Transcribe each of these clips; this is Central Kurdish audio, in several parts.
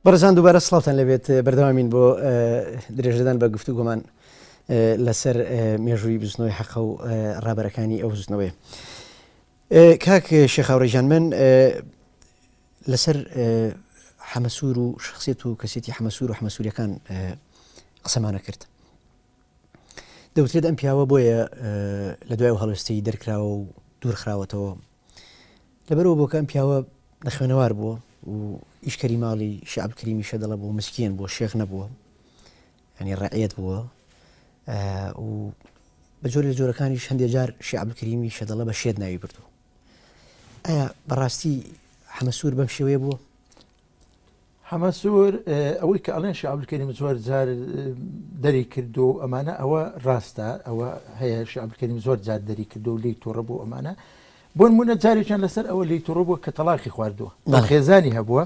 بەڕێزان دووبارە سڵاوتان لەبێت بەردەوامین بۆ درێژدان بە گفتوگۆمان لەسەر مێژووی بزنەوەی حەقە و ڕابەرەکانی ئەو بزنەوەی. کاک شێخ هاوڕێژان، من لەسەر حەمەسوور و شخصیت و کەسێتی حەمەسوور و حەمەسووریەکان قسەمانە کرد. دەوترێت ئەم پیاوە بۆیە لە دوای هەڵوێستەی دەرکراوە و دوورخراوەتەوە لەبەرەوە بۆ کە ئەم پیاوە نەخوێنەوار بووە و ئیشکەری ماڵی شێخ عەبدولکەریمی شەدەڵە بوو، مسکین بووە، شێخ نەبووە، ینی ڕەعیەت بووە و بە جۆرە لە جۆرەکانیش هەندێک جار شێخ عەبدولکەریمی شەدەڵە بە شێت ناوی بردووە. ئایا بەڕاستی حەمەسوور بەم شێوەیە بووە؟ حەمەسوور ئەوەی کە ئەڵێن شێخ عەبدولکەریم زۆر جار دەری کردو و ئەمانە ئەوە ڕاستە، ئەوە هەیە شێخ عەبدولکەریم زۆر جار دەری کردو و لی تووڕە بوو ئەمانە. بۆ نمونە جارێکیان لەسەر ئەوە لی تووڕە بووە کە تەلاقی خواردووە، خێزانی هەبووە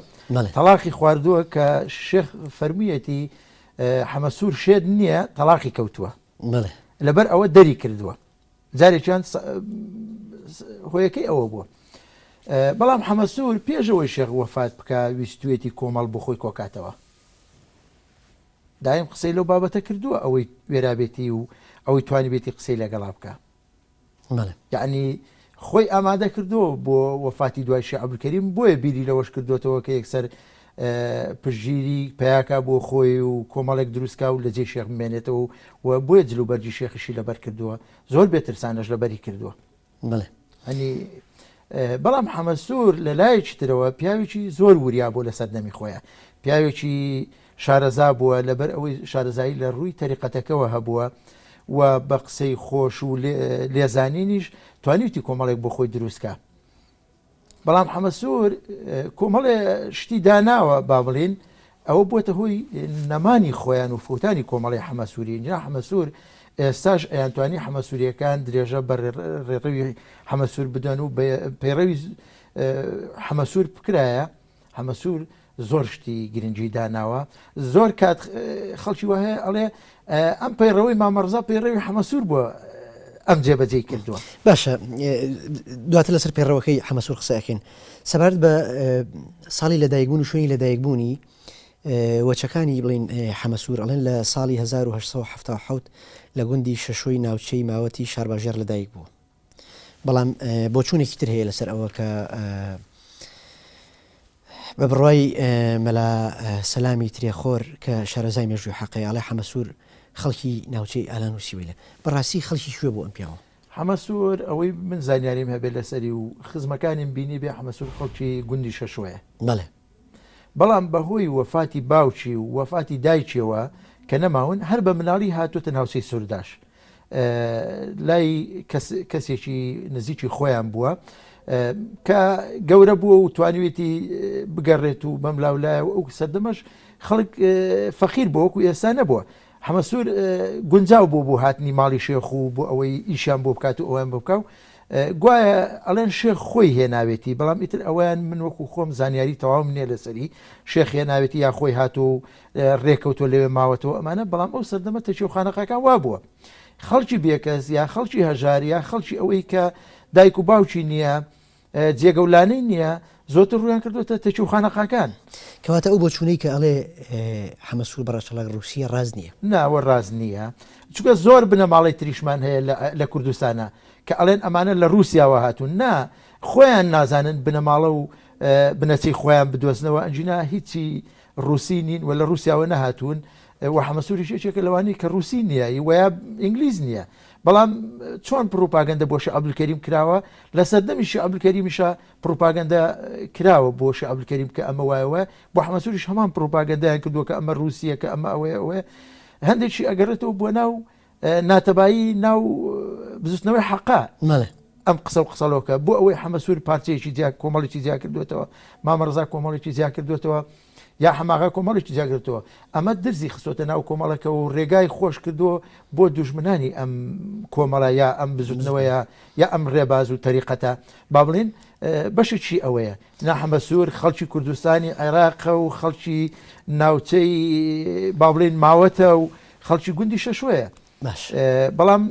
تەلاقی خواردووە کە شێخ فەرموویەتی حەمەسوور شێت نییە، تەلاقی کەوتووە، لەبەر ئەوە دەری کردووە. جارێکیان هۆیەکەی ئەوە بووە. بەڵام حەمەسوور پێشەوەی شێخ وەفات بکە ویستوێتی کۆمەڵ بۆ خۆی کۆکاتەوە، دایم قسەی لەو بابەتە کردووە ئەوەی وێرابێتی و ئەوەی توانی بێتی قسەی لەگەڵا بکە. یعنی خۆی ئامادە کردووە بۆ وەفاتی دوای شێخ عەبدولکەریم، بۆیە بیری لەوەش کردوێتەوە کە یەکسەر پشگیری پەیاکە بۆ خۆی و کۆمەڵێک دروستکە و لە جێ شێخ بمێنێتەوە و بۆیە جلوبەرجی شێخیشی لەبەر کردووە، زۆر بێترسانەش لەبەری کردووە. بەڵام حەمەسوور لە لایەکی ترەوە پیاوێکی زۆر وریا بۆ لە سەردەمی خۆیان، پیاوێکی شارەزا بووە، لەبەر ئەوەی شارەزایی لە ڕووی تەریقەتەکەەوە هەبووە و بە قسەی خۆش و لێزانینیش توانیوتی کۆمەڵێک بۆ خۆی دروستکە. بەڵام حەمەسوور کۆمەڵێ شتی داناوە با بڵێن، ئەوە بووەتە هۆی نەمانی خۆیان و فوتانی کۆمەڵی حەمەسووری. جا حەمەسوور ئێستاش ئەیانتوانی حەمەسووریەکان درێژە بە ڕێڕەوی حەمەسوور بدەن و پەیڕەوی حەمەسوور بکرایە. حەمەسوور زۆر شتی گرنگی داناوە، زۆر کات خەڵکی وهەیە ئەڵێ ئەم پەیڕەوەی مامەڕزا پەیڕەوی حەمەسوور بووە ئەم جێبەجێ کردووە. باشە، دواتر لەسەر پەیڕەوەکەی حەمەسوور قسەکەین. سەبارەت بە ساڵی لەدایکبوون و شوێنی لەدایکبوونی وەچەکانی بڵین حەمەسوور ئەڵێن لە ساڵی 1970 لە گوندی شەشۆی ناوچەی ماوەتی شارباژێر لەدایک بوو. بەڵام بۆ چوونێکی تر هەیە لەسەر ئەوە کە بە بڕوای مەلا سەلامی ترێخۆر کە شارەزای مێژووی حەقەیە ئەڵێ حەمەسوور خەڵکی ناوچەی ئالان و سیویلە. بەڕاستی خەڵکی کوێ بۆ ئەم پیاوە؟ حەمەسوور ئەوەی من زانیاریم هەبێت لەسەری و خزمەکانیم بینی بێ حەمەسوور خەڵکی گوندی شەشۆیە. بەڵام بەهۆی وەفاتی باوکی و وەفاتی دایکیەوە کە نەماون هەر بە مناڵی هاتوۆتە ناوچەی سوورداش، لای کەسێکی نزیکی خۆیان بووە کە گەورە بووە و توانیوێتی بگەڕێت و بەم لاولایە و ئەو سەردەمەش خەڵک فەقیر بووە وەکو ئێستا نەبووە. حەمەسوور گونجاو بۆ هاتنی ماڵی شێخ و بۆ ئەوەی ئیشیان بۆ بکات و ئەویان بۆ بکە و گوایە ئەڵێن شێخ خۆی هێناوێتی، بەڵام ئیتر ئەویان من وەکو خۆم زانیاری تەواو نییە لەسەری شێخ هێناوێتی یا خۆی هات و ڕێکەوتۆ لەوێ ماوەتەوە ئەمانە. بەڵام ئەو سەردەمە تەشێوخانەقەکان وا بووە خەڵکی بێکەس یا خەڵکی هەژار یا خەڵکی ئەوەی کە دایک و باوکی نییە، جێگەولانەی نییە، زۆرتر ڕویان کردوتە تەشێوخانەقەکان. کەواتە ئەو بۆ چوونەی کە ئەڵێ حەمەسوور بەڕەچەڵک ڕووسیە ڕاز نییە؟ ناوە ڕاز نییە، چونکە زۆر بنەماڵی تریشمان هەیە لە کوردستانە کە ئەڵێن ئەمانە لە رووسیاوە هاتوون. نا، خۆیان نازانن بنەماڵە و بنەچەی خۆیان بدۆزنەوە، ئەنجینا هیچی ڕووسی نین و لە رووسیاوە نەهاتوون و حەمەسووری شێکێکە لەوانی کە ڕووسی نییە وەیە ئینگلیز نییە. بەڵام چۆن پروپاگەندە بۆ شێخ عەبدولکەریم کراوە، لە سەردەمی شێخ عەبدولکەریمیشە پروپاگەندە کراوە بۆ شێخ عەبدولکەریم کە ئەمە وایەوە، بۆ حەمەسووریش هەمان پروپاگەندایان کردووە کە ئەمە ڕووسیە کە ئەمە ئەوەیە. هەندێکی ئەگەڕێتەوە بۆ ناو ناتەبایی ناو بزوستنەوەی حەقا ئەم قسە و قسەڵۆکە بۆ ئەوەی حەمەسوور پارچەیەکی جیا کۆمەڵێکی جیا کردوێتەوە، مامەڕزا کۆمەڵێکی جیا کردوێتەوە، یا حەماغا کۆمەڵێکی جاگرتەوە. ئەمە درزی خستۆتە ناو کۆمەڵەکە و ڕێگای خۆش کردووە بۆ دوژمنانی ئەم کۆمەڵە یا ئەم بزوتنەوەیە یا ئەم ڕێباز و تەریقەتە. با بڵێن بەشێکی ئەوەیە. نا حەمەسوور خەڵکی کوردستانی عێراقە و خەڵکی ناوچەی با بڵێن ماوەتە و خەڵکی گوندی شەشۆیە. بەڵام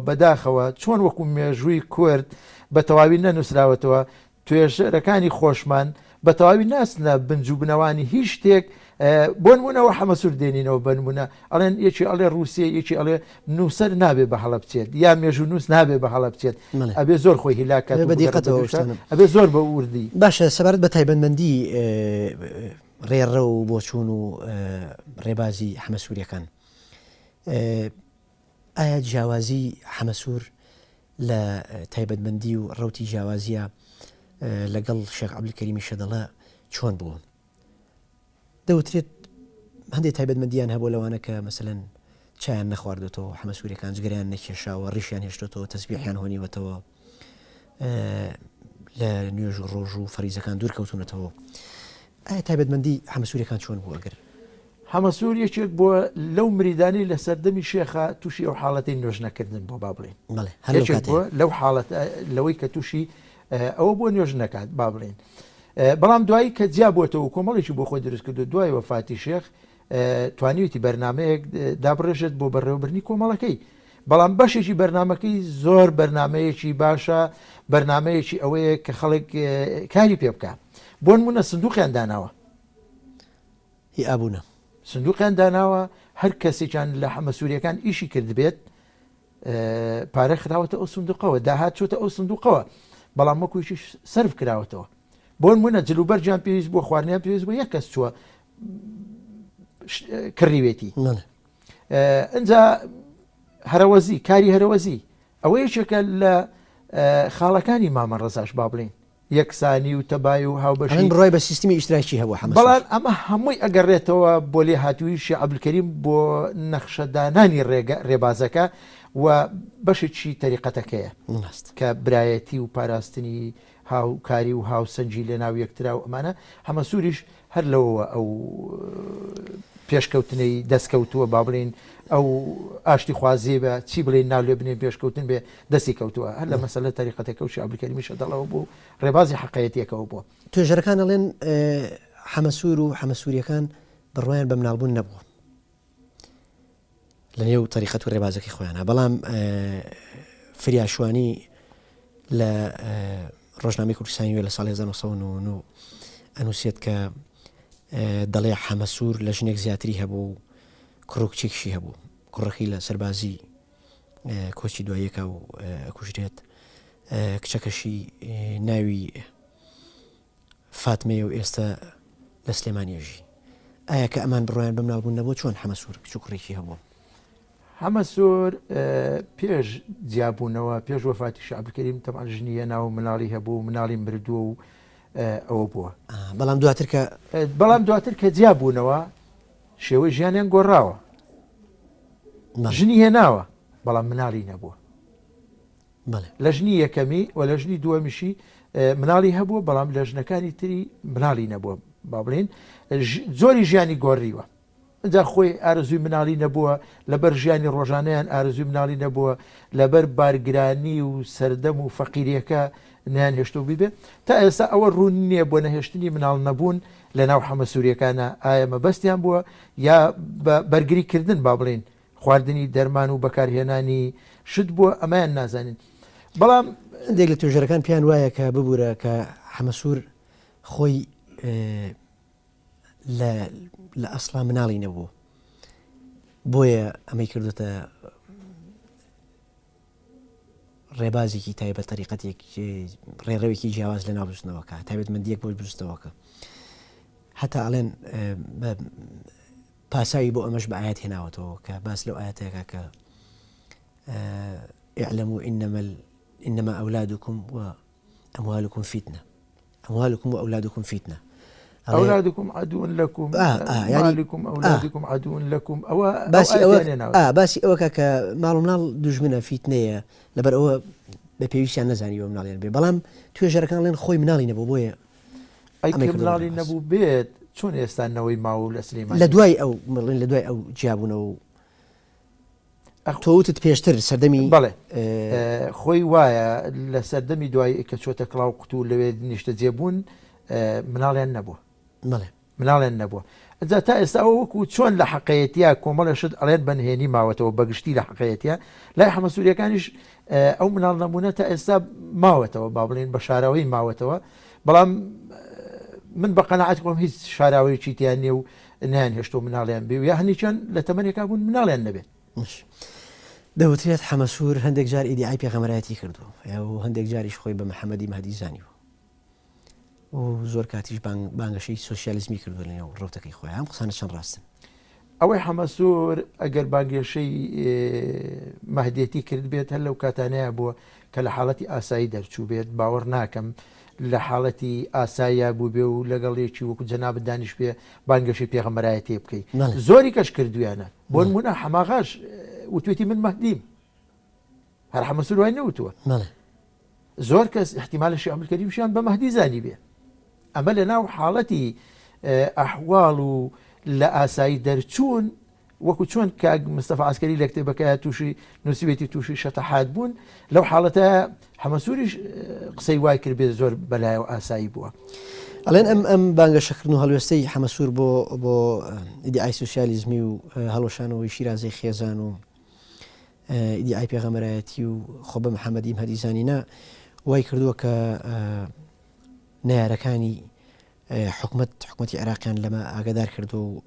بەداخەوە چۆن وەکو مێژووی کورد بە تەواوی نەنووسراوەتەوە توێژەرەکانی خۆشمان بە تەواوی ناسنە بنج و بنەوانی هیچ شتێک بۆ نمونەوە حەمەسوور دێنینەوە بە نمونە ئەڵێن یەکی ئەڵێ رووسیا یەکی ئەڵێ نووسەر نابێ بە هەڵە بچێت یا مێژوو نووس نابێ بە هەڵە بچێت ئەبێ زۆر خۆی هیلاکات ئەبێ زۆر بە وردی باشە سەبارەت بە تایبەتمەندی ڕێڕە و بۆچوون و ڕێبازی حەمەسووریەکان ئایا جیاوازی حەمەسوور لە تایبەتمەندی و ڕەوتی جیاوازیە لەگەڵ شێخ عەبدولکەریمی شەدەڵە چۆن بوو؟ دەوترێت هەندێک تایبەتمەندیان هەبوو لەوانە کە مەسەلەن چایان نەخواردێتەوە حەمەسووریەکان جگەریان نەکێشاوە ڕیشیان هێشتێتەوە تەسبیحیان هۆنیوەتەوە لە نوێژ و ڕۆژ و فەریزەکان دوور کەوتونەتەوە. ئایا تایبەتمەندی حەمەسووریەکان چۆن بوو؟ ئەگەر حەمەسوور یەکێک بووە لەو مریدانی لە سەردەمی شێخە تووشی ئەو حاڵەتی نوێژ نەکردن بۆ با بڵێن لەو حاڵەت لەوەی کە تووشی ئەوە بۆ نوێژ نەکات با بڵێن. بەڵام دوایی کە جیا بووەوە کۆمەڵێکی بۆ خۆی دروست کردو دوای وەفاتی شێخ توانیویەتی بەرنامەیەک دابڕێژێت بۆ بەڕێوەبردنی کۆمەڵەکەی. بەڵام بەشێکی بەرنمەکەی زۆر بەرنمەیەکی باشە بەرنمەیەکی ئەوەیە کە خەڵک کاری پێ بکە. بۆ نمونە سندوقیان داناوە هی ئابوونە سندوقیان داناوە هەر کەسێکیان لە حەمەسووریەکان ئیشی کرد بێت پارە خراوەتە ئەو سندوقەوە داهات چۆتە ئەو سندوقەوە بەڵام وەکویشی سرف کراوەتەوە. بۆ نمونە جلوبەرجیان پێویست بۆ خواردنیان پێویست بۆ یەک کەس چووە کڕیوێتی ئەنجا هەرەوەزی کاری هەرەوەزی ئەوە یەکێکە لە خاڵەکانی مامە ڕەزاش با بڵین یەکسانی و تەبای و هاوبەشی بڕای بە سیستمی ئیشتراکی هەبوو بەڵام ئەمە هەمووی ئەگەڕێتەوە بۆ لێ هاتووی شێخ عەبدولکەریم بۆ نەخشەدانانی ڕێبازەکە و بەشێکی تەریقەتەکەیە کە برایەتی و پاراستنی هاوکاری و هاوسەنجی لە ناو یەکترا و ئەمانە حەمەسووریش هەر لەوەوە ئەو پێشکەوتنەی دەستکەوتووە با بڵین ئەو ئاشتی خوازێ بە چی بڵێن ناو لێ بنێن پێشکەوتن بێ دەستی کەوتووە هەر لە مەسەلە تەریقەتەکە و شێخ عەبدولکەریمی شەدەڵەوە بوو ڕێبازی حەقایەتیەکەوە بووە. توێژەرەکان ئەڵێن حەمەسوور و حەمەسووریەکان بڕوایان بە مناڵبوون نەبووە لە نێو تەریقەت و ڕێبازەکەی خۆیانە. بەڵام فریاشوانی لە ڕۆژنامەی کوردستانی لە ساڵی 1990 ئەنووسێت کە دەڵێ حەمەسوور لە ژنێک زیاتری هەبوو و کوڕکچێکشی هەبوو کوڕەکەی لە سەربازی کۆچی دوایەکە و کوژرێت کچەکەشی ناوی فاتمەیە و ئێستا لە سلێمانیەژی. ئایا کە ئەمان بڕوایان بە مناڵبوون نەبوو چۆن حەمەسوور کچ و کوڕێکی هەبوو؟ حەمەسوور پێش جیابوونەوە پێش وەفاتی شێخ عەبدولکەریم تەمان ژنیە ناو مناڵی هەبوو مناڵی مردووە و ئەوە بووە. بەڵام دواتر کە جیابوونەوە شێوەی ژیانیان گۆڕاوە ژنی هێناوە بەڵام مناڵی نەبووە. لە ژنی یەکەمی و لە ژنی دووەمیشی مناڵی هەبووە بەڵام لە ژنەکانی تری مناڵی نەبووە با بڵێن زۆری ژیانی گۆڕیوە. ئەجا خۆی ئارزووی مناڵی نەبووە لەبەر ژیانی ڕۆژانەیان ئارزووی مناڵی نەبووە لەبەر بارگرانی و سەردەم و فەقیریەکە نیان هێشتۆ بیبێ تا ئێستا ئەوە ڕوون نییە بۆ نەهێشتنی مناڵ نەبوون لە ناو حەمەسووریەکانە ئایا مەبەستیان بووە یا بەرگریکردن با بڵێن خواردنی دەرمان و بەکارهێنانی شت بووە ئەمایان نازانین. بەڵام هەندێک لە توێژەرەکان پیان وایە کە ببوورە کە حەمەسوور خۆی لە ئەسڵا مناڵی نەبوو بۆیە ئەمەی کردوتە ڕێبازێکی تایبەت تەریقەتێکی ڕێڕەوێکی جیاواز لە ناو بستنەوەکە تایبەتمەندیەک بۆ بستەوەکە هەتا ئەڵێن پاساوی بۆ ئەمەش بە ئاەت هێناوەتەوە کە باس لەو ئاەتەکە کە اعلموا إنما أولادكم وأموالكم فتنة أموالكم وأولادكم فتنة أولادكم عدو لكم مالكم أولادكم عدو لكم باسي أوكا كمال منال دجمنا فيتنية لبر أو بپێویستیان نەزانیوە مناڵیان بێ بەڵام توێژەرەکان لێن خۆی مناڵی نەبوو بۆیە مناڵی نەبوو بێت چۆن ئێستانەوەی ماوە لە سلێمان لە دوای ئەو مڵین لە دوای ئەو جیابوونەوە تۆوتت پێشتر سەردەمی بەڵێ خۆی وایە لە سەردەمی دوای کە چۆتە کڵاو قوتو لەوێ نیشتە جێبوون مناڵیان نەبووە مناڵیان نەبووە. ئەجا تا ئێستا وەکو چۆن لە حەقەیەتیە کۆمەڵە شت ئەڵێن بەنهێنی ماوەتەوە بەگشتی لە حەقەیەتیە لای حەمەسووریەکانیش ئەو مناڵ نەبوونە تا ئێستا ماوەتەوە با بڵێن بە شاراوەی ماوەتەوە بەڵام من بە قەنەعەت خۆم هیچ شاراوەیەکی تیان نیە و نیان هێشتۆ مناڵیان بێ و یا هەنیچەند لە تەمەنێکا بوون مناڵیان نەبێت. دەوترێت حەمەسوور هەندێک جار ئیدعای پێغەمبەرایەتی کردو و هەندێک جاریش خۆی بە محەممەدی مەهدی زانیوە و زۆر کاتیش بانگەشەی سۆسیالیزمی کردو لەنێو ڕۆتەکەی خۆی ئەم قسانە چەند ڕاستن. ئەوەی حەمەسوور ئەگەر بانگێشەی مەهدێتی کرد بێت هەر لەو کاتانەیە بووە کە لە حاڵەتی ئاسایی دەرچوو بێت باوەڕ ناکەم لە حاڵەتی ئاساییە بوو بێ و لەگەڵێکی وەکو جەناب دانیش پێ بانگەشەی پێغەمبەرایەتی بکەیت زۆری کەش کردویانە بۆ نمونە حەماغاش وتوێتی من مەهدیم هەر حەمەسوور وای نەوتووە زۆر کەس احتیمالە عەبدولکەریمشیان بە مەهدی زانی بێ ئەمە لە ناو حاڵەتی ئەحواڵ و لە ئاسایی دەرچوون وەکو چۆن کاک مستەفا عەسکەری لە کتێبەکەیە تووشی نووسیبێتی تووشی شەتەحات بوون لەو حاڵەتە حەمەسووریش قسەی وای کرد بێت زۆر بەلایەوە ئاسایی بووە. ئەڵێن ئەم بانگەشەکردن و هەڵوێستەی حەمەسوور بۆ ئیدعای سوسیالیزمی و هەڵۆشانەوەی شیرازەی خێزان و ئیدعای پێغەمبەرایەتی و خۆ بە محەممەدی مەهدی زانینا وای کردووە کە نایارەکانی حکومەتی عێراقیان لەمە ئاگادار کردو و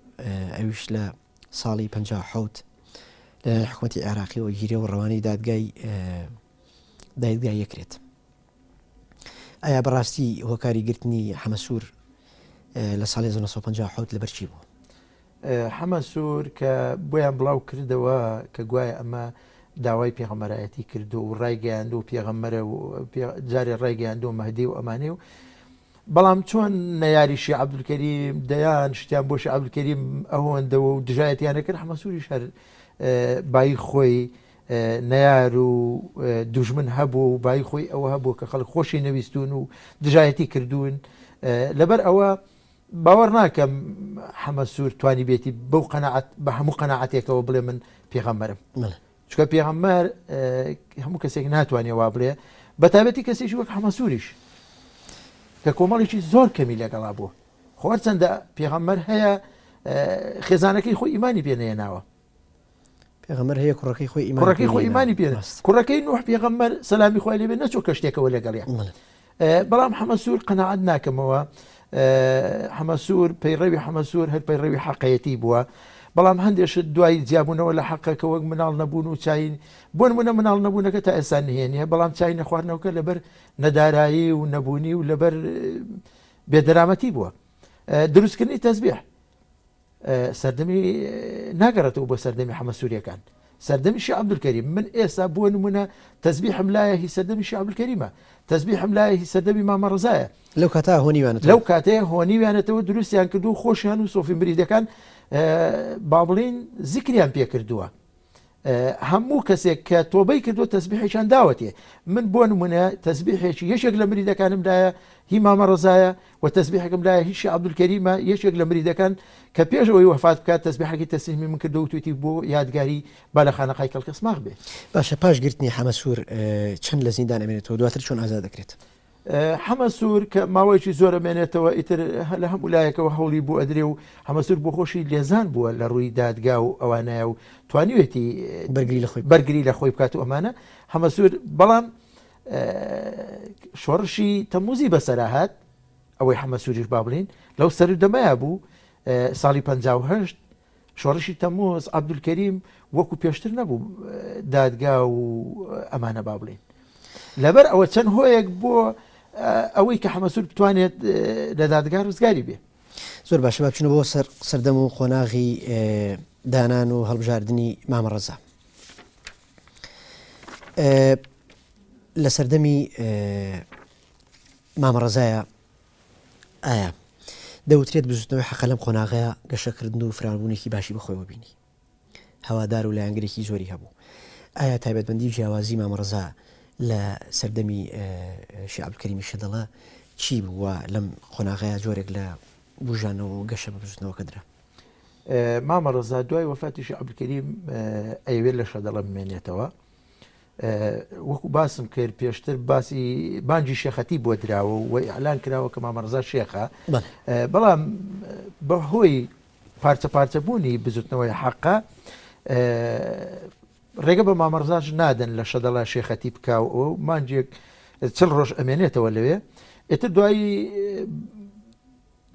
ئەویش لە ساڵی 57 لە حکومەتی عێراقی و گیرێ و ڕەوانەی دادگای یەکرێت. ئایا بەڕاستی هۆکاری گرتنی حەمەسوور لە ساڵی 1957 لەبەرچی بوو؟ حەمەسوور کە بۆیان بڵاو کردەوە کە گوایە ئەمە داوای پێغەمبەرایەتی کردو و ڕایگەیاندو و پێغەمبەرە و جارێ ڕایگەیاندو مەهدی و ئەمانێ و بەڵام چۆن نەیاریشی عەبدولکەریم دەیان شتیان بۆشی عەبدولکەریم ئەوەندەوە و دژایەتیانە کرد حەمەسووریش هەر بای خۆی نەیار و دوژمن هەبوو و بای خۆی ئەوە هەبوو کە خەڵک خۆشی نەویستون و دژایەتی کردوون لەبەر ئەوە باوەڕ ناکەم حەمەسوور توانی بێتی بەو قەناعەت بە هەموو قەناعەتێکەوە بڵێ من پێغەمبەرم چونکە پێغەمبەر هەموو کەسێک ناتوانێ وا بڵێ بەتابەتی کەسێکی وەک حەمەسووریش کە کۆمەڵێکی زۆر کەمی لەگەڵا بوو خۆر چەندە پێغەمبەر هەیە خێزانەکەی خۆی ئیمانی پێنەهێناوە پێغەمبەر هەیە کوڕەکەی خۆی ئیمانی پێنە کوڕەکەی نوح پێغەمبەر سەلامی خوای لێبێ نەچۆ کەشتێکەوە لەگەڵیان بەڵام حەمەسوور قەناعەت ناکەمەوە حەمەسوور پەیڕەوی حەمەسوور هەر پەیڕەوی حەقەیەتی بووە بەڵام هەندێشت دوای جیابوونەوە لە حەقەکە وەک مناڵ نەبوون و چاین بۆ نمونە مناڵ نەبوونەکە تا ئێستا نهێنیە بەڵام چای نەخواردنەوەکە لەبەر نەدارایی و نەبوونی و لەبەر بێدەرامەتی بووە دروستکردنی تەسبیح سەردەمی ناگەڕێتەوە بۆ سەردەمی حەمەسووریەکان سەردەمیشی عەبدولکەریم من ئێستا بۆ نمونە تەسبیحم لایە هی سەردەمیشی عەبدولکەریمە تەسبیحم لایە هی سەردەمی مامە ڕەزایە لەو کاتە هۆنیوانێت لەو کاتەیە هۆنیوانێتەوە دروستیان کردو خۆشیان و سۆفی مریدەکان با بڵین زیکریان پێ کردووە هەموو کەسێک کە تۆبەی کردووە تەسبیحێکیان داوەتێ من بۆ نمونە تەسبیحێکی یەکێک لە مریدەکانم لایە هی مامە ڕەزایە و تەسبیحێکم لایە هیچی عەبدولکەریمە یەکێک لە مریدەکان کە پێشەوەی وەفات بکات تەسبیحێکی تەسلیمی من کردو و توێتی بۆ یادگاری با لە خانەقای کەڵکەسماغ بێ. باشە پاش گرتنی حەمەسوور چەند لە زیندان ئەمێنێتەوە دواتر چۆن ئازاد دەکرێت؟ حەمەسوور کە ماوەیەکی زۆر ئەمێنێتەوە ئیتر لە هەموو لایەکەوە هەوڵی بۆ ئەدرێ و حەمەسوور بۆ خۆشی لێزان بووە لە ڕووی دادگا و ئەوانایە و توانیوێتی بەرگری لە خۆی بکات و ئەمانە حەمەسوور بەڵام شۆڕشی تەموزی بەسەرهات ئەوەی حەمەسووریش با بڵین لەو سەردەمەیە بوو ساڵی 58 شۆڕشی تەموز عەبدولکەریم وەکو پێشتر نەبوو دادگا و ئەمانە با بڵین لەبەر ئەوە چەند هۆیەک بۆ ئەوەی کە حەمەسوور بتوانێت لە دادگا ڕزگاری بێ. زۆر باشە با بچینە بۆ سەردەم و خۆناغی دانان و هەڵبژاردننی مامە ڕەزا لە سەردەمی مامە ڕەزایە ئایا دەوترێت بزوتنەوەی حەقە لەم خۆناغەیە گەشەکردن و فرانبوونێکی باشی بەخۆیەوە بینی هەوادار و لایەنگرێکی زۆری هەبوو ئایا تایبەتمەندی جیاوازی مامە ڕەزا لە سەردەمی شێخ عەبدولکەریمی شەدەڵە چی بووە لەم خۆناغەیە جۆرێک لە بژانەوە و گەشە بە بزوتنەوە کەدرا؟ مامە ڕەزا دوای وەفاتی شێخ عەبدولکەریم ئەیەوێت لە شەدەڵە بمێنێتەوە وەکو باسم کرد پێشتر باسی بانجی شێخەتی بۆ دراوە و ئیعلان کراوە کە مامە ڕەزا شێخە بەڵام بەهۆی پارچە پارچە بوونی بزوتنەوەی حەقە ڕێگە بە مامە ڕەزاش نادەن لە شەدەڵە شێخەتی بکاو و مانجێک چل ڕۆژ ئەمێنێتەوە لەوێ ئێتر دوایی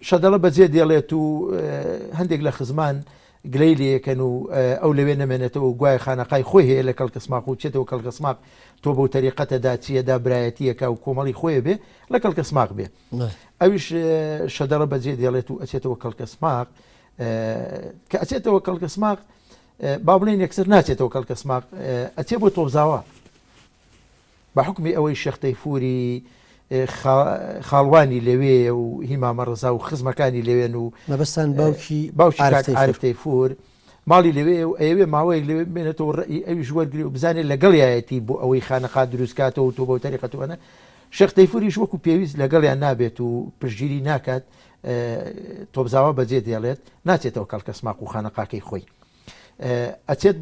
شەدەڵە بەجێ دێڵێت و هەندێک لە خزمان گلەی لەکەن و ئەو لەوێ نەمێنێتەوە و گوای خانەقای خۆی هەیە لە کەڵکەسماق و چێتەوە کەڵکەسماق تۆ بەو تەریقەتەدا چیەدا برایەتیەکە و کۆمەڵی خۆی بێ لە کەڵکەسماق بێ ئەویش شەدەڵە بەجێ دێڵێت و ئەچێتەوە کەڵکەسماق کە ئەچێتەوە کەڵکەسماق با بڵێن یەکسەر ناچێتەوە کەڵکەسماق ئەچێ بۆ تۆبزاوە بە حکمی ئەوەی شێخ تەیفوری خاڵوانی لەوێ و هیمامە ڕزا و خزمەکانی لەوێن و مەبەستان باوکی عارف تەیفور ماڵی لەوێ و ئەوێ ماوەیەک لەوێ بێنێتەوە ڕێی ئەویش وەرگری و بزانێت لەگەڵیایەتی بۆ ئەوەی خانەقا دروستکاتەوە و تۆ بۆ تەریقەتوانە شێخ تەیفوریش وەکو پێویست لەگەڵیان نابێت و پشتگیری ناکات تۆبزاوە بەجێ دێڵێت ناچێتەوە کەڵکەسماق و خانەقاکەی خۆی ئەچێت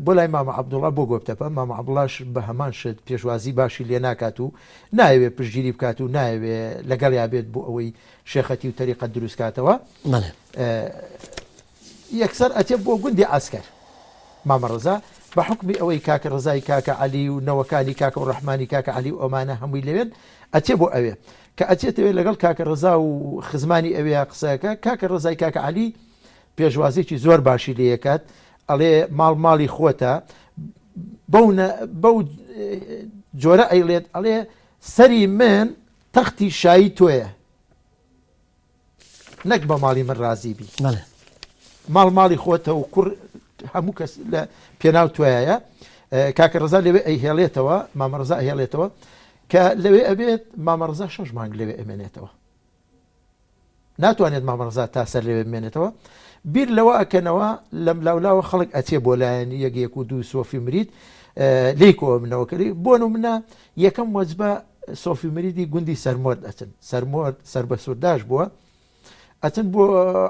بۆ لای مامە عەبدوڵڵا بۆ گۆبتەپە مامە عەبدوڵڵاش بە هەمان شت پێشوازی باشی لێ ناکات و نایەوێت پشتگیری بکات و نایەوێت لەگەڵیا بێت بۆ ئەوەی شێخەتی و تەریقەت دروستکاتەوە یەکسەر ئەچێت بۆ گوندی عەسکەر مامە ڕزا بە حکمی ئەوەی کاکە ڕزای کاکە عەلی و نەوەکانی کاکە و ڕەحمانی کاکە عەلی و ئەمانە هەمووی لەوێن ئەچێ بۆ ئەوێ کە ئەچێتەوێ لەگەڵ کاکە ڕزا و خزمانی ئەوەیە قسەکە کاکە ڕزای کاکە عەلی پێشوازێکی زۆر باشی لێکات ئەڵێ ماڵی خۆتە بەو جۆرە ئەیڵێت ئەڵێ سەری من تەختی شایی تۆیە نەک بە ماڵی من رازیبی ماڵی خۆتە و کوڕ هەموو کەس لە پێناو توایە کاکە ڕزا لەوێ ئەیهێڵێتەوە مامە ڕزا ئەهێڵێتەوە کە لەوێ ئەبێت مامە ڕزا 6 مانگ لەوێ ئەمێنێتەوە ناتوانێت مامە ڕزا تا سەر لەوێ بمێنێتەوە بیر لەوە ئەکەنەوە لەم لاولاوە خەڵک ئەچێ بۆ لایەن یەک و دوو سۆفی مرید لێکەوە منەوەکەی بۆ منە یەکەم وەجبە سۆفی مریدی گوندی سەرمۆرد ئەچن سەرمۆرد سربەسورداش بووە ئەچن بۆ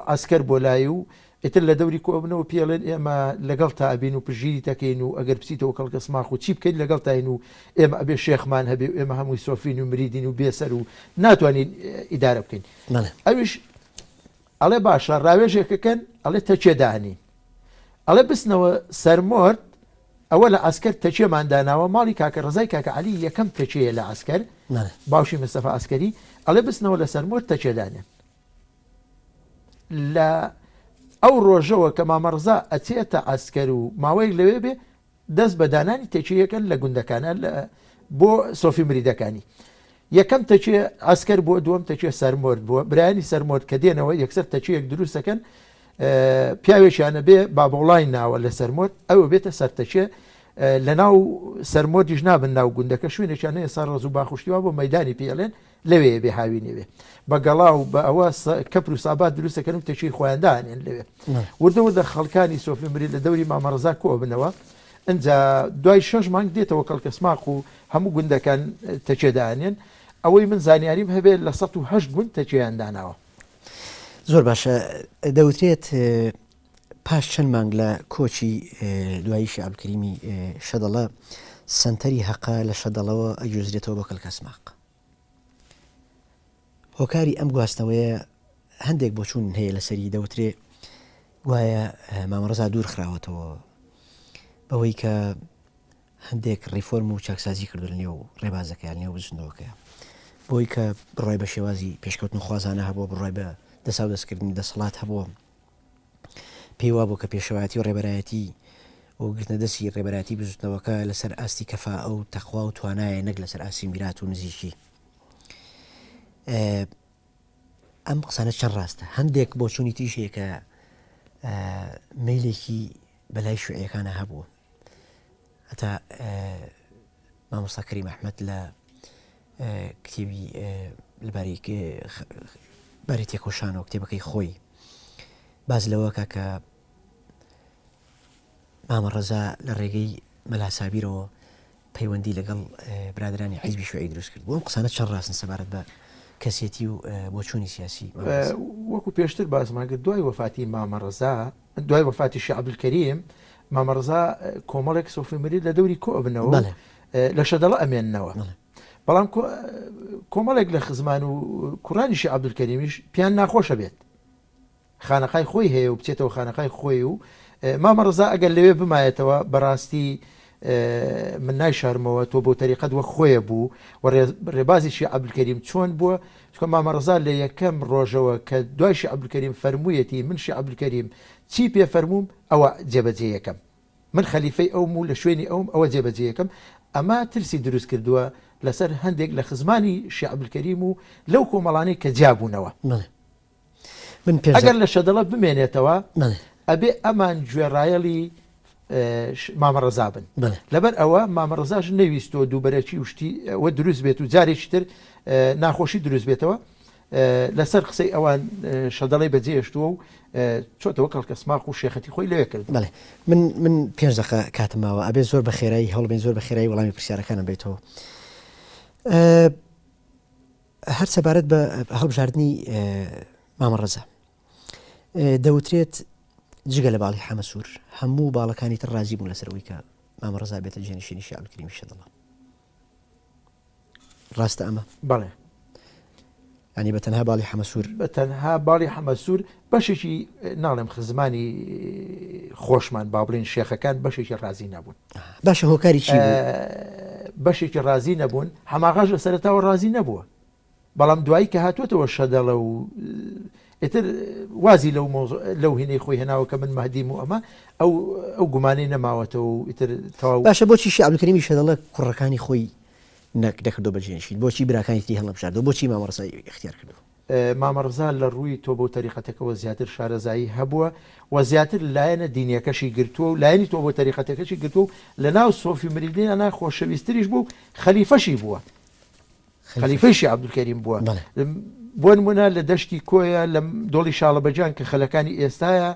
ئاسکەر بۆ لای و ئیتر لە دەوری کۆبنەوە پێڵێن ئێمە لەگەڵ تا ئەبین و پژگیری تەکەین و ئەگەر بچیتەوە کەڵکەسماق و چی بکەین لەگەڵ تاین و ئێمە ئەبێ شێخمان هەبێ ئێمە هەمووی سۆفین و مریدین و بێسەر و ناتوانین ئیدارە بکەین ئەویش ئەڵێ باشە ڕاوێژێکەکەن ئەڵێ تەچێدانی ئەڵێ بستنەوە سەرمۆرد ئەوە لە ئاسکەر تەچێمانداناوە ماڵی کاکە ڕزای کاکە عەلی یەکەم تەچەیە لە ئاسکەر باوشی مستەفا ئاسکەری ئەڵێ بستنەوە لە سەرمۆرد تەچێدانێن لە ئەو ڕۆژەوە کە مامە ڕزا ئەچێتە ئاسکەر و ماوەیەک لەوێ بێ دەست بە دانانی تەچەیەکەن لە گوندەکانە بۆ سۆفی مریدەکانی یەکەم تەچێ ئاسکەر بۆ دووەم تەچێ سەرمۆرد بووە برایانی سەرمۆرد کە دێنەوە یەکسەر تەچەیەک دروستەکەن پیاوێکیانە بێ بابڵای ناوە لە سەرمۆرد ئەوە بێتە سەرتەچێ لە ناو سەرمۆردیش نابن ناو گوندەکە شوێنێکیانە ئێستا ڕز و باخشتیوا بۆ مەدانی پێڵێن لەوێ بێ هاوینێوێ بە گەڵا و بە ئەوە کەپر و سابات دروستەکەن و تەچی خۆیاندانێن لەوێ وردەوردە خەڵکانی سۆفی مری لە دەوری مامە ڕزا کۆ بنەوە ئەجا دوای 6 مانگ دێتەوە کەڵکەسماق و هەموو گوندەکان تەچێدانێن ئەوەی من زانیاریم هەبێت لە 108 گوند تەچیانداناوە زۆر باشە دەوترێت پاش چەند مانگ لە کۆچی دوایی شعبکەریمی شەدەڵە سنتەری حەقا لە شەدەڵەوە ئەگوێزرێتەوە بۆ کەڵکەسماق هۆکاری ئەم گواستنەوەیە هەندێک بۆچوون هەیە لەسەری دەوترێ وایە مامە ڕزا دوور خراوەتەوە بەوەی کە هەندێک ڕیفۆرم و چاکسازی کردو لە نێو ڕێبازەکەیان نێو بزنەوەکە بۆی کە بڕای بە شێوازی پێشکەوتن خوازانە هەبووە بڕای بە دەسا و دەستکردنی دەسەڵات هەبووە پێی وا بوو کە پێشەوایەتی و ڕێبەرایەتی و گرتنە دەستی ڕێبەرایەتی بزوتنەوەکە لەسەر ئاستی کەفا ئەو تەخوا و توانایە نەک لەسەر ئاسی میرات و نزیکی ئەم قسانە چەند ڕاستە هەندێک بۆچوونی تیشەیە کە مەیلێکی بەلای شوێعەکانە هەبووە هەتا مامۆستا کەریم ئەحمەد لە کتێبی باری تێکۆشانەوە کتێبەکەی خۆی باز لەوەکە کە مامە ڕزا لە ڕێگەی مەلاسابیرەوە پەیوەندی لەگەڵ برادرانی حیزبی شوێعی دروست کرد بۆ ئەم قسانە چەند ڕاستن سەبارەت بە کەسێتی و بۆچوونی سیاسی وەکو پێشتر باسمان کرد دوای وەفاتی مامە ڕزا دوای وەفاتی شێخ عەبدولکەریم مامە ڕزا کۆمەڵێک سۆفی مری لە دەوری کۆ بنەوە لە شەدەڵە ئەمێننەوە بەڵام کۆمەڵێک لە خزمان و کوڕانی شێخ عەبدولکەریمیش پیان ناخۆشە بێت خانەقای خۆی هەیە و بچێتەوە خانەقای خۆی و مامە ڕزا ئەگەر لەوێ بمایێتەوە بەڕاستی من نایشارمەوە تۆ بۆ تەریقەت وە خۆیە بوو و ڕێبازی شیع عەبدولکەریم چۆن بووە چکە مامە ڕەزا لە یەکەم ڕۆژەوە کە دوای شیع عەبدولکەریم فەرموویەتی من شیع عەبدولکەریم چی پێ فەرمووم ئەوە جێبەجێ یەکەم من خەلیفەی ئەوم و لە شوێنی ئەوم ئەوە جێبەجێ یەکەم ئەمە ترسی دروست کردووە لەسەر هەندێک لە خزمانی شیع عەبدولکەریم و لەو کۆمەڵانەی کە جیابوونەوە من ئەگەر لە شەدەڵە بمێنێتەوە ئەبێ ئەمان گوێڕایەڵی مامە ڕەزا بن لەبەر ئەوە مامە ڕەزاش نەویستۆ دووبەرەکی وشتی ئەوە دروست بێت و جارێکی تر ناخۆشی دروست بێتەوە لەسەر قسەی ئەوان شەدەڵی بەجێشتووە و چۆتەوە کەڵکەسماق و شێخەتی خۆی لەوێ کرد من 5 دقیقە کاتماوە ئەبێ زۆر بە خێرایی هەوڵبین زۆر بە خێرایی وەڵامی پرسیارەکانم بێتەوە هەر سەبارەت بە هەڵبژاردننی مامە ڕەزا دەوترێت جگە لە باڵی حەمەسوور هەموو باڵەکانی تر ڕازی بوون لەسەرەوەی کە مامە ڕەزا بێتە جێنشینی شیع عەبدولکەریم شەدەڵە ڕاستە ئەمە بەڵێ ینی بە تەنها باڵی حەمەسوور بە تەنها باڵی حەمەسوور بەشێکی ناڵێم خزمانی خۆشمان با بڵێن شێخەکان بەشێکی ڕازی نەبوون باشە هۆکاری چی بەشێکی ڕازی نەبوون هەماغاش لە سەرەتاوە ڕازی نەبووە بەڵام دوایی کە هاتووەتەوە شەدەڵە و ئێتر وازی لەو هینەی خۆی هێناوە کە من مەهدیم و ئەمە ئەو گومانەی نەماوەتەوە و ئیتر تەواو باشە بۆچی شیع عەبدولکەریمی شەدەڵە کوڕەکانی خۆی نەکردۆ بەجێنشین بۆچی براکانی تری هەڵەبژاردەوە بۆچی مامە ڕەزا اختیار کردو مامە ڕەزا لە ڕووی تۆ بۆ تەریقەتەکەەوە زیاتر شارەزایی هەبووە و زیاتر لایەنە دینیەکەشی گرتووە و لایەنی تۆ بۆ تەریقەتەکەشی گرتووە و لە ناو سۆفی مریدێنە خۆشەویستریش بوو خەلیفەشی بووە خەلیفەی شیع عەبدولکەریم بووە بۆ نمونە لە دەشتی کۆیە لە دۆڵی شاڵەبەجان کە خەلەکانی ئێستایە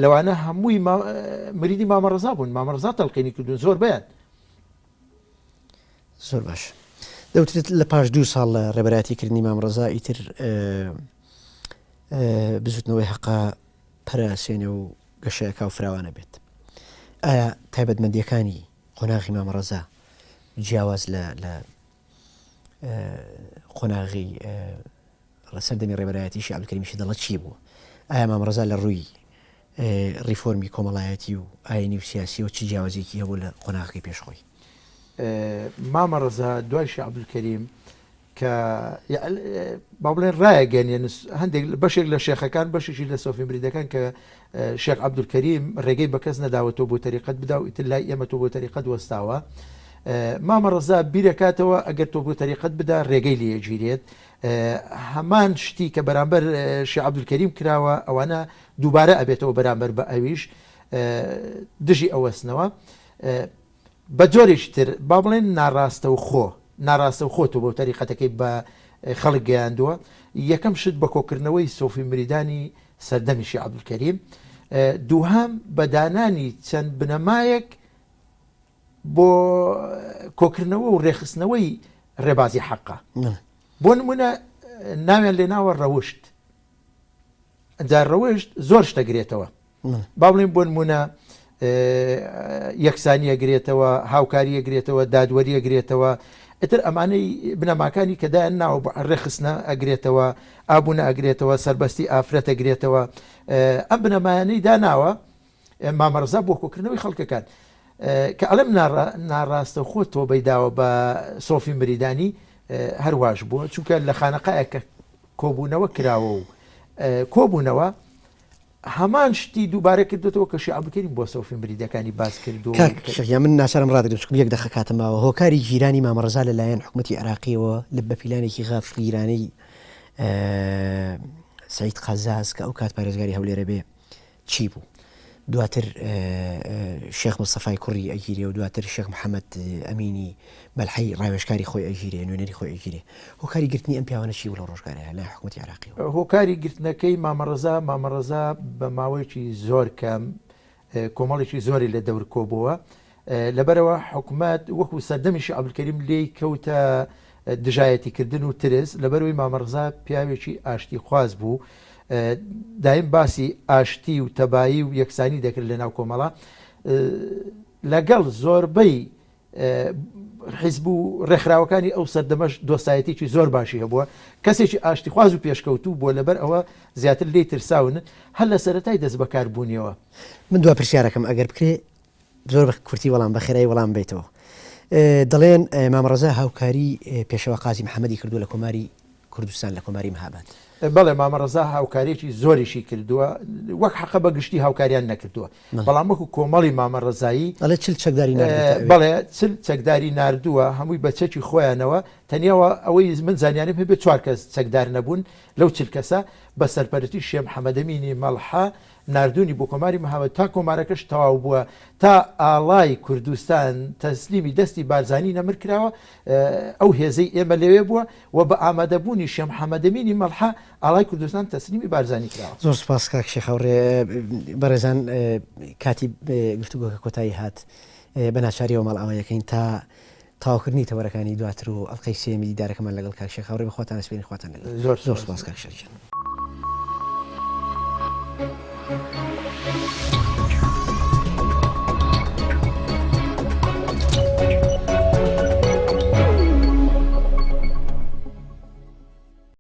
لەوانە هەمووی مریدی مامە ڕەزا بوون مامە ڕەزا تەڵقینی کردوون زۆر بیان زۆر باش دەوترێت لە پاش 2 ساڵ لە ڕێبەرایەتیکردنی مامە ڕەزا ئیتر بزوتنەوەی حەقا پەرەسێنێ و گەشەیەکا و فراوانە بێت ئایا تایبەتمەندیەکانی قۆناغی مامە ڕەزا جیاواز لە قۆناغی سەردەمی ڕێبەرایەتی شیع عەبدولکەریم شەدەڵە چی بووە ئایا مامە ڕەزا لە ڕووی ریفۆرمی کۆمەڵایەتی و ئاینی و سیاسی و چی جیاوازێکی هەبوو لە قۆناغی پێشخۆی مامە ڕەزا دوای شیع عەبدولکەریم کە با بڵێن ڕایەگەنێن هەندێک بەشێک لە شێخەکان بەشێکی لە سۆفی مریدەکان کە شێخ عەبدولکەریم ڕێگەی بە کەس نەداوەتەوە بۆ تەریقەت بدا و ئیتر لای ئێمە تۆ بۆ تەریقەت وەستاوە مامە ڕەزا بیرەکاتەوە ئەگەر تۆ بۆ تەریقەت بدا ڕێگەی لێگیرێت هەمان شتی کە بەرامبەر شیع عەبدولکەریم کراوە ئەوانە دووبارە ئەبێتەوە بەرامبەر بە ئەویش دژی ئەوەستنەوە بە جۆرێکی تر با بڵێن ناڕاستە و خۆ تۆ بۆ تەریقەتەکەی بە خەڵک گەیاندووە یەکەم شت بە کۆکردنەوەی سۆفی مریدانی سەردەمی شیع عەبدولکەریم دووهام بەدانانی چەند بنەمایەک بۆ کۆکردنەوە و ڕێخستنەوەی ڕێبازی حەقا بۆ نمونە ناویان لێ ناوە ڕەوشت ئەجا ڕەوشت زۆر شتەگرێتەوە با بڵێن بۆ نمونە یەکسانیە گرێتەوە هاوکاریە گرێتەوە دادوەریە گرێتەوە ئتر ئەمانەی بنەماکانی کەدایان ناوە ڕێخستنە ئەگرێتەوە ئابوونە ئەگرێتەوە سەربەستی ئافرەتە گرێتەوە ئەم بنەمایانەی داناوە مامە ڕەزا بۆ کۆکردنەوەی خەڵکەکان کە ئەڵم ناڕاستە خۆ تۆ بەیداوە بە سۆفی مریدانی هەرواش بووە چونکە لە خانەقایەکە کۆبوونەوە کراوە و کۆبوونەوە هەمان شتی دووبارە کردێتەوە کە شیع عەبدولکەریم بۆ سۆفی مریدەکانی باس کردو من ناچارم ڕادگرم چکم یەک دەخە کاتماوە هۆکاری گیرانی مامە ڕەزا لەلایەن حکومەتی عێراقیەوە لە بەپیلانێکی غافڵی ئیرانەی سەعید قەزاز کە ئەو کات پارێزگاری هەولێرە بێ چی بوو دواتر شێخ مستەفای کوڕی ئەگیرێ و دواتر شێخ محەممەد ئەمینی مەلحەی ڕاوێژکاری خۆی ئەگیرێ نوێنەری خۆی ئەگیرێ هۆکاری گرتنی ئەم پیاوانە چی وڵە ڕۆژگارەیە لە حکومەتی عێراقیەوە هۆکاری گرتنەکەی مامە ڕەزا بە ماوەیەکی زۆر کەم کۆمەڵێکی زۆری لە دەور کۆبووە لەبەرەوە حکومەت وەکو سەردەمی شیع عەبدولکەریم لێی کەوتە دژایەتیکردن و ترس لەبەرەوەی مامە ڕەزا پیاوێکی ئاشتی خواز بوو دایم باسی ئاشتی و تەبایی و یەکسانی دەکرد لە ناو کۆمەڵە لەگەڵ زۆربەی حیزب و ڕێکخراوەکانی ئەو سەردەمەش دۆستایەتێکی زۆر باشی هەبووە کەسێکی ئاشتی خواز و پێشکەوتوو بۆ لەبەر ئەوە زیاتر لێ ترساون هەر لە سەرەتای دەست بەکاربوونیەوە من دوا پرسیارەکەم ئەگەر بکرێ زۆر کورتی وەڵام بەخێرایی وەڵام بیتەوە. دەڵێن مامەڕەزا هاوکاری پێشەوە قازی محەممەدی کردو لە کۆماری کوردستان لە کۆماری مەهاباد. بەڵێ مامەڕەزا هاوکارێکی زۆریشی کردووە وەک حەقە بە گشتی هاوکاریان نەکردووە بەڵام وەکو کۆمەڵی مامەڕەزایی ئەڵێ چل چەکداری بەڵێ چل چەکداری نردووە هەمووی بە چەکی خۆیانەوە تەنیاوە ئەوەی من زانیانم هەبێت 4 کەس چەکدار نەبوون لەو چل کەسە بە سەرپەرستی شێخ محەممەدەمینی مەڵحە نردونی بۆ کۆماری مەهاباد تا کۆمارەکەش تەواو بووە تا ئاڵای کوردستان تەسلیمی دەستی بارزانانی نەمر کراوە ئەو هێزەی ئێمە لەوێ بووە و بە ئامادەبوونی شێخ محەممەدەمینی مەڵحە ئاڵای کوردستان تەسلیمی بارزانانی کراوە. زۆر سپاس کاک شێخەوڕێ بەڕێزان کاتی گفتوگۆکە کۆتایی هات بە ناچاریەوە مەڵ ئەوەیەکەین تا تاواکردنی تەوەرەکانی دواتر و ئەڵقەی سێمی دیدارەکەمان لەگەڵ کاک شێخەوڕێ بخواتان سپێنی خواتان لەگەڵ. زۆر زۆر سپاس کاک شێخ.